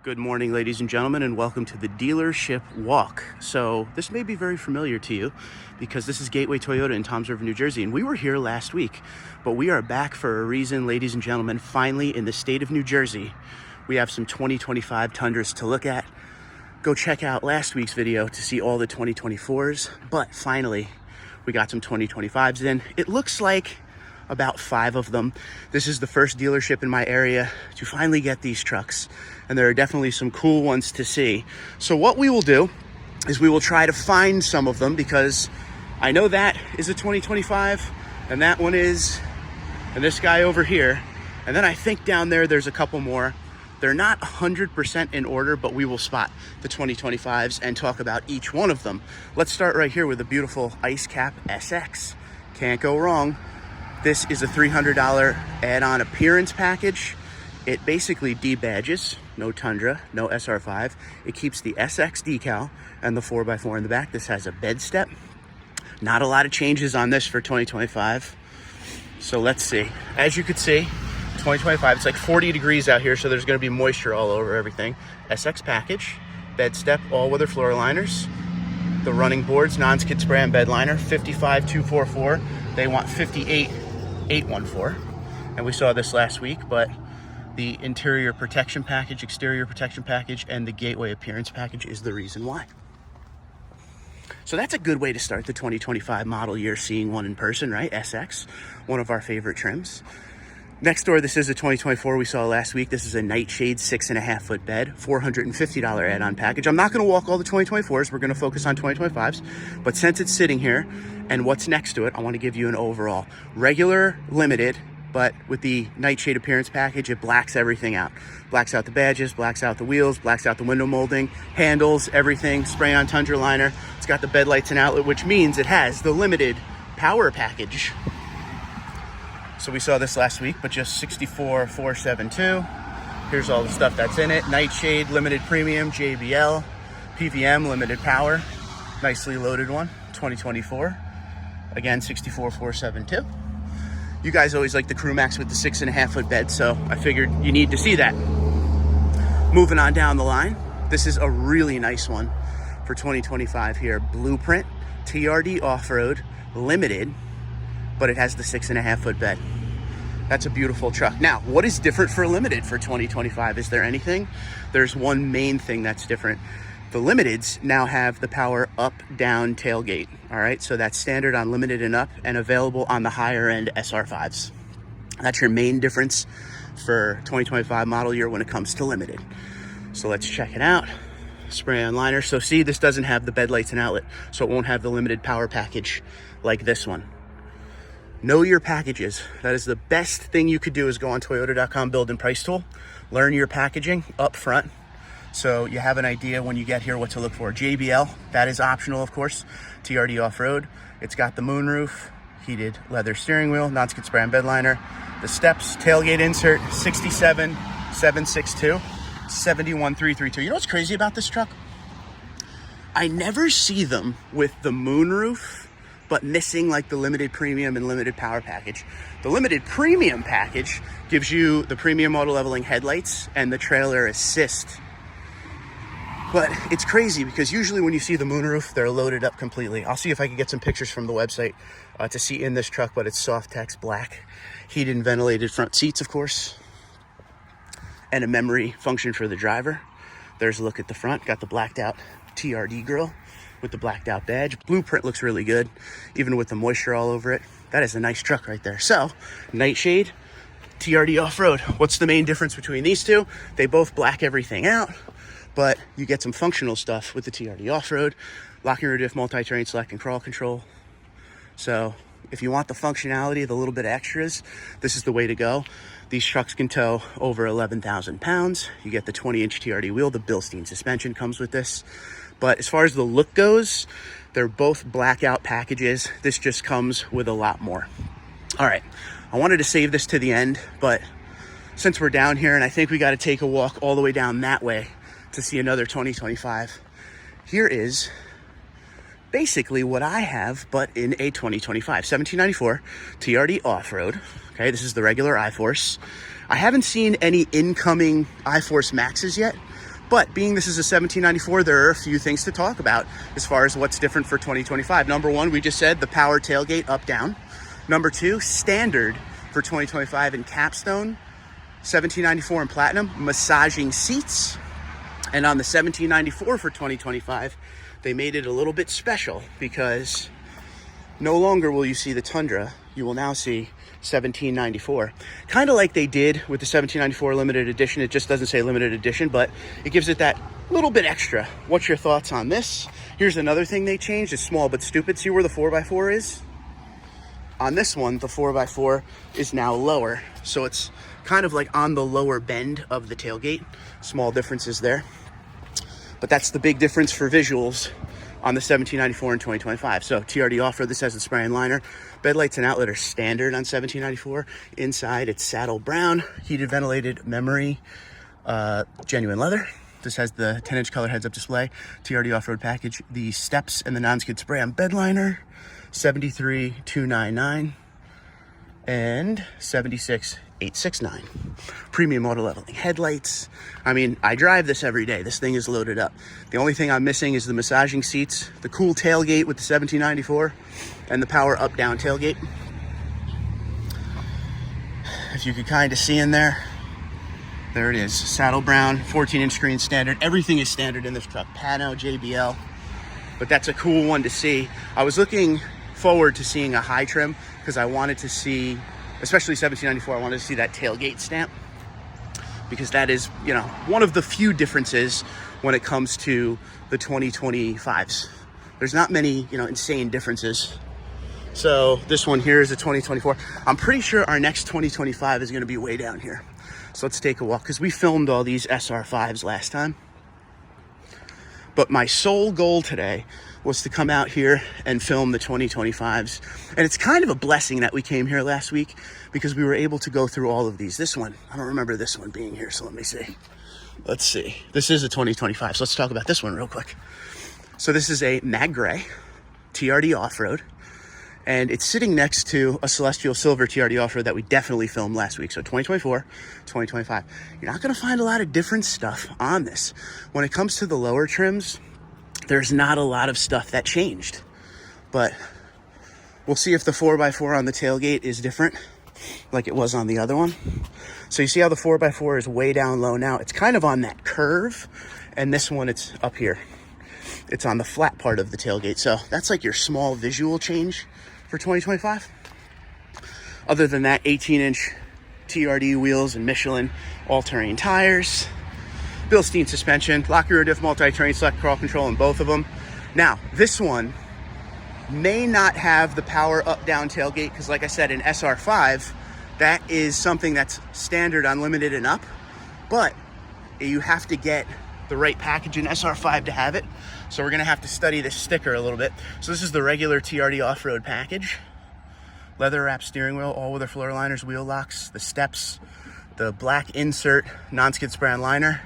Good morning, ladies and gentlemen, and welcome to the dealership walk. So this may be very familiar to you because this is Gateway Toyota in Toms River, New Jersey, and we were here last week, but we are back for a reason, ladies and gentlemen. Finally, in the state of New Jersey, we have some 2025 Tundras to look at. Go check out last week's video to see all the 2024s, but finally, we got some 2025s in. It looks like about 5 of them. This is the first dealership in my area to finally get these trucks, and there are definitely some cool ones to see. So what we will do is we will try to find some of them, because I know that is a 2025 and that one is, and this guy over here, and then I think down there there's a couple more. They're not 100% in order, but we will spot the 2025s and talk about each one of them. Let's start right here with the beautiful Ice Cap SX. Can't go wrong. This is a $300 add-on appearance package. It basically debadges, no Tundra, no SR5. It keeps the SX decal and the 4x4 in the back. This has a bed step. Not a lot of changes on this for 2025. So let's see. As you could see, 2025, it's like 40 degrees out here, so there's gonna be moisture all over everything. SX package, bed step, all-weather floor liners. The running boards, non-skid spray and bed liner, 55,244. They want 58,814. And we saw this last week, but the interior protection package, exterior protection package, and the gateway appearance package is the reason why. So that's a good way to start the 2025 model year, seeing one in person, right? SX, one of our favorite trims. Next door, this is a 2024 we saw last week. This is a Nightshade 6.5-foot bed, $450 add-on package. I'm not gonna walk all the 2024s, we're gonna focus on 2025s, but since it's sitting here and what's next to it, I wanna give you an overall. Regular, limited, but with the Nightshade appearance package, it blacks everything out. Blacks out the badges, blacks out the wheels, blacks out the window molding, handles, everything, spray-on Tundra liner. It's got the bed lights and outlet, which means it has the limited power package. So we saw this last week, but just $64,472. Here's all the stuff that's in it. Nightshade, limited premium, JBL, PVM, limited power. Nicely loaded one, 2024. Again, $64,472. You guys always like the Crew Max with the 6.5-foot bed, so I figured you need to see that. Moving on down the line, this is a really nice one for 2025 here. Blueprint, TRD off-road, limited, but it has the 6.5-foot bed. That's a beautiful truck. Now, what is different for limited for 2025? Is there anything? There's one main thing that's different. The limiteds now have the power up-down tailgate. All right, so that's standard on limited and up, and available on the higher end SR5s. That's your main difference for 2025 model year when it comes to limited. So let's check it out. Spray on liner. So see, this doesn't have the bed lights and outlet, so it won't have the limited power package like this one. Know your packages. That is the best thing you could do, is go on toyota.com, build and price tool, learn your packaging up front, so you have an idea when you get here what to look for. JBL, that is optional, of course. TRD off-road. It's got the moonroof, heated leather steering wheel, non-skid spray and bed liner, the steps, tailgate insert, 67,762, 71,332. You know what's crazy about this truck? I never see them with the moonroof, but missing like the limited premium and limited power package. The limited premium package gives you the premium auto leveling headlights and the trailer assist. But it's crazy because usually when you see the moonroof, they're loaded up completely. I'll see if I can get some pictures from the website to see in this truck, but it's soft text black, heated and ventilated front seats, of course, and a memory function for the driver. There's a look at the front, got the blacked out TRD grille with the blacked out badge. Blueprint looks really good, even with the moisture all over it. That is a nice truck right there. So, Nightshade, TRD off-road. What's the main difference between these two? They both black everything out, but you get some functional stuff with the TRD off-road. Locking rear diff, multi-terrain select and crawl control. So, if you want the functionality, the little bit of extras, this is the way to go. These trucks can tow over 11,000 pounds. You get the 20-inch TRD wheel. The Bilstein suspension comes with this. But as far as the look goes, they're both blackout packages. This just comes with a lot more. All right, I wanted to save this to the end, but since we're down here, and I think we got to take a walk all the way down that way to see another 2025, here is basically what I have, but in a 2025. 1794 TRD off-road. Okay, this is the regular iForce. I haven't seen any incoming iForce Maxes yet, But being this is a 1794, there are a few things to talk about as far as what's different for 2025. Number one, we just said the power tailgate up, down. Number two, standard for 2025 in Capstone, 1794 in Platinum, massaging seats. And on the 1794 for 2025, they made it a little bit special because no longer will you see the Tundra. You will now see 1794. Kind of like they did with the 1794 limited edition. It just doesn't say limited edition, but it gives it that little bit extra. What's your thoughts on this? Here's another thing they changed. It's small but stupid. See where the 4x4 is? On this one, the 4x4 is now lower. So it's kind of like on the lower bend of the tailgate. Small differences there. But that's the big difference for visuals on the 1794 and 2025. So TRD off-road, this has the spray and liner. Bed lights and outlet are standard on 1794. Inside, it's saddle brown, heated ventilated memory, genuine leather. This has the 10-inch color heads-up display, TRD off-road package, the steps and the non-skid spray on bed liner, 73,299 and 76,869. Premium auto leveling headlights. I mean, I drive this every day. This thing is loaded up. The only thing I'm missing is the massaging seats, the cool tailgate with the 1794, and the power up-down tailgate. If you could kind of see in there, there it is. Saddle brown, 14-inch screen standard. Everything is standard in this truck. Pano, JBL. But that's a cool one to see. I was looking forward to seeing a high trim because I wanted to see, especially 1794, I wanted to see that tailgate stamp because that is, you know, one of the few differences when it comes to the 2025s. There's not many, you know, insane differences. So this one here is a 2024. I'm pretty sure our next 2025 is going to be way down here. So let's take a walk because we filmed all these SR5s last time. But my sole goal today was to come out here and film the 2025s. And it's kind of a blessing that we came here last week because we were able to go through all of these. This one, I don't remember this one being here, so let me see. Let's see. This is a 2025, so let's talk about this one real quick. So this is a Mag Gray TRD Off-Road, and it's sitting next to a Celestial Silver TRD Off-Road that we definitely filmed last week. So 2024, 2025. You're not gonna find a lot of different stuff on this. When it comes to the lower trims, there's not a lot of stuff that changed, but we'll see if the 4x4 on the tailgate is different like it was on the other one. So you see how the 4x4 is way down low now? It's kind of on that curve, and this one, it's up here. It's on the flat part of the tailgate. So that's like your small visual change for 2025. Other than that, 18-inch TRD wheels and Michelin all-terrain tires. Bilstein suspension, lock rear diff, multi-terrain, select crawl control in both of them. Now, this one may not have the power up-down tailgate because, like I said, in SR5, that is something that's standard on limited and up, but you have to get the right package in SR5 to have it. So we're gonna have to study this sticker a little bit. So this is the regular TRD off-road package. Leather wrap steering wheel, all-weather floor liners, wheel locks, the steps, the black insert, non-skid spray on liner,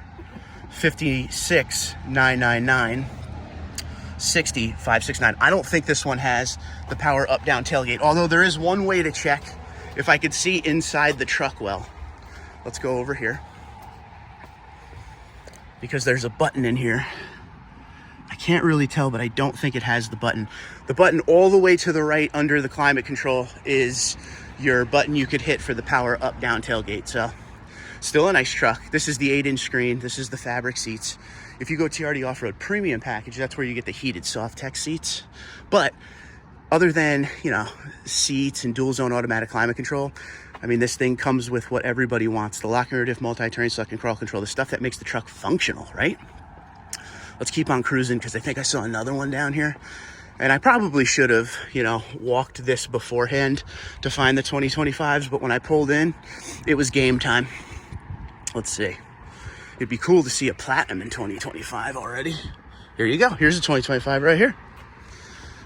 56,999, 60,569. I don't think this one has the power up-down tailgate, although there is one way to check if I could see inside the truck well. Let's go over here because there's a button in here. I can't really tell, but I don't think it has the button. The button all the way to the right under the climate control is your button you could hit for the power up-down tailgate. So still a nice truck. This is the 8-inch screen. This is the fabric seats. If you go TRD Off-Road Premium package, that's where you get the heated soft tech seats. But other than, you know, seats and dual zone automatic climate control, I mean, this thing comes with what everybody wants. The lock and rear diff, multi-terrain, select and crawl control, the stuff that makes the truck functional, right? Let's keep on cruising because I think I saw another one down here. And I probably should have, you know, walked this beforehand to find the 2025s, but when I pulled in, it was game time. Let's see. It'd be cool to see a Platinum in 2025 already. Here you go. Here's a 2025 right here.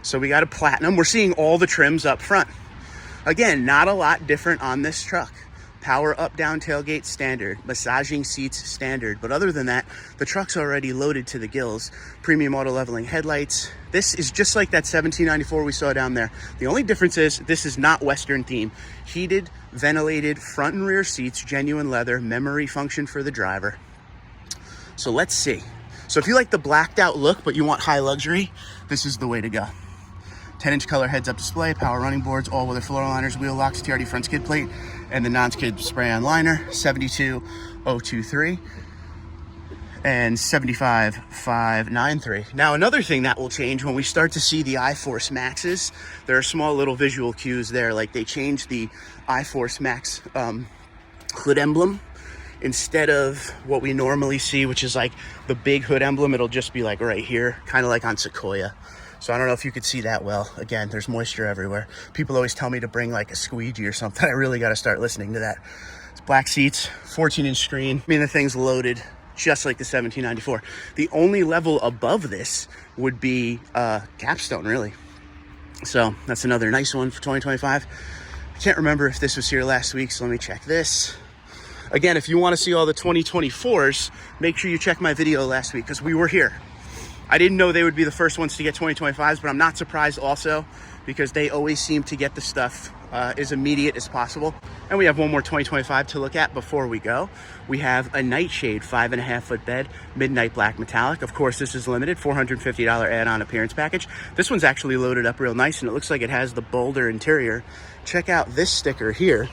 So we got a Platinum. We're seeing all the trims up front. Again, not a lot different on this truck. Power up-down tailgate standard, massaging seats standard. But other than that, the truck's already loaded to the gills. Premium auto leveling headlights. This is just like that 1794 we saw down there. The only difference is this is not Western theme. Heated, ventilated front and rear seats, genuine leather, memory function for the driver. So let's see. So if you like the blacked out look, but you want high luxury, this is the way to go. 10-inch color heads-up display, power running boards, all-weather floor liners, wheel locks, TRD front skid plate, and the non-skid spray-on liner, 72023 and 75593. Now, another thing that will change when we start to see the iForce Maxes, there are small little visual cues there, like they changed the iForce Max hood emblem. Instead of what we normally see, which is like the big hood emblem, it'll just be like right here, kind of like on Sequoia. So I don't know if you could see that well. Again, there's moisture everywhere. People always tell me to bring like a squeegee or something. I really got to start listening to that. It's black seats, 14-inch screen. I mean, the thing's loaded just like the 1794. The only level above this would be capstone, really. So that's another nice one for 2025. I can't remember if this was here last week, so let me check this. Again, if you want to see all the 2024s, make sure you check my video last week because we were here. I didn't know they would be the first ones to get 2025s, but I'm not surprised also because they always seem to get the stuff as immediate as possible. And we have one more 2025 to look at before we go. We have a Nightshade 5.5-foot bed, midnight black metallic. Of course, this is limited, $450 add-on appearance package. This one's actually loaded up real nice, and it looks like it has the Boulder interior. Check out this sticker here.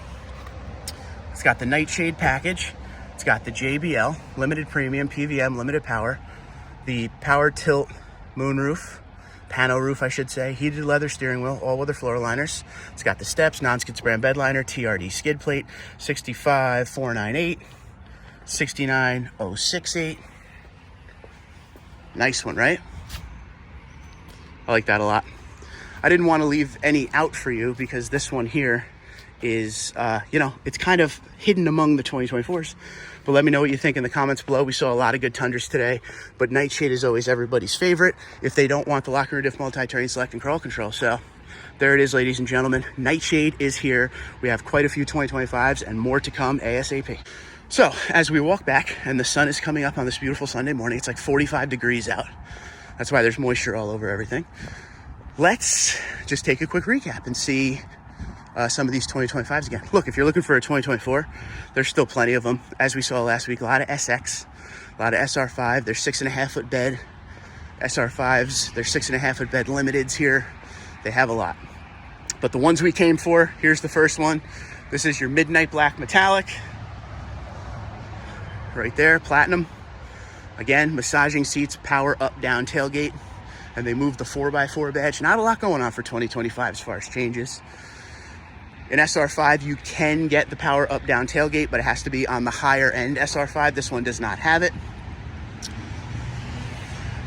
It's got the Nightshade package. It's got the JBL, limited premium, PVM, limited power, the power tilt moonroof, pano roof, I should say, heated leather steering wheel, all-weather floor liners. It's got the steps, non-skid spray and bed liner, TRD skid plate, 65498, 69068. Nice one, right? I like that a lot. I didn't want to leave any out for you because this one here is, it's kind of hidden among the 2024s. But let me know what you think in the comments below. We saw a lot of good Tundras today, but Nightshade is always everybody's favorite if they don't want the locker room diff, multi-terrain select, and crawl control. So there it is, ladies and gentlemen. Nightshade is here. We have quite a few 2025s and more to come ASAP. So as we walk back and the sun is coming up on this beautiful Sunday morning, it's like 45 degrees out. That's why there's moisture all over everything. Let's just take a quick recap and see some of these 2025s again. Look, if you're looking for a 2024, there's still plenty of them. As we saw last week, a lot of SX, a lot of SR5. There's 6.5-foot bed SR5s. There's 6.5-foot bed limiteds here. They have a lot. But the ones we came for, here's the first one. This is your midnight black metallic. Right there, platinum. Again, massaging seats, power up, down tailgate. And they moved the 4x4 badge. Not a lot going on for 2025 as far as changes. In SR5, you can get the power up down tailgate, but it has to be on the higher end SR5. This one does not have it.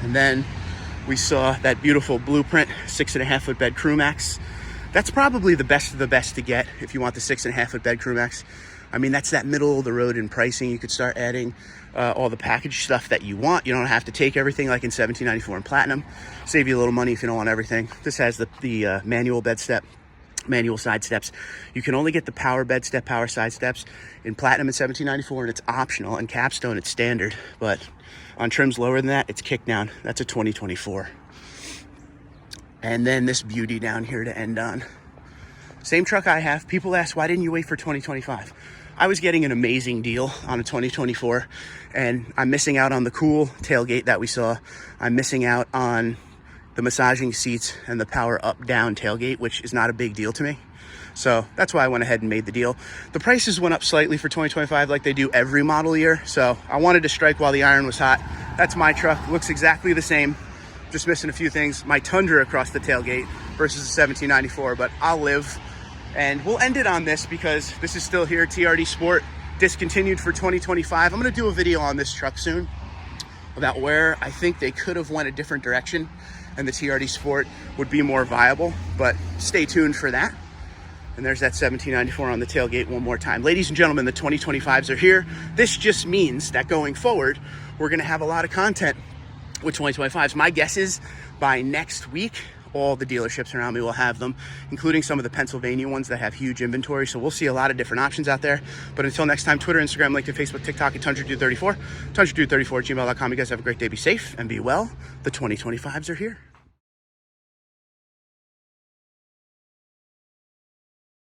And then we saw that beautiful blueprint 6.5-foot bed Crew Max. That's probably the best of the best to get if you want the 6.5-foot bed Crew Max. I mean, that's that middle of the road in pricing. You could start adding all the package stuff that you want. You don't have to take everything like in 1794 and Platinum. Save you a little money if you don't want everything. This has the manual bed step, manual side steps. You can only get the power bed step, power side steps in Platinum and 1794, and it's optional. And Capstone, it's standard. But on trims lower than that, it's kick down. That's a 2024. And then this beauty down here to end on. Same truck I have. People ask, why didn't you wait for 2025? I was getting an amazing deal on a 2024, and I'm missing out on the cool tailgate that we saw. I'm missing out on the massaging seats and the power up down tailgate, which is not a big deal to me. So that's why I went ahead and made the deal. The prices went up slightly for 2025 like they do every model year. So I wanted to strike while the iron was hot. That's my truck. Looks exactly the same. Just missing a few things. My Tundra across the tailgate versus the 1794, but I'll live. And we'll end it on this because this is still here. TRD Sport discontinued for 2025. I'm going to do a video on this truck soon about where I think they could have went a different direction and the TRD Sport would be more viable, but stay tuned for that. And there's that 1794 on the tailgate one more time. Ladies and gentlemen, the 2025s are here. This just means that going forward, we're gonna have a lot of content with 2025s. My guess is by next week, all the dealerships around me will have them, including some of the Pennsylvania ones that have huge inventory. So we'll see a lot of different options out there. But until next time, Twitter, Instagram, LinkedIn, Facebook, TikTok, at TundraDude34, TundraDude34 at gmail.com. You guys have a great day. Be safe and be well. The 2025s are here.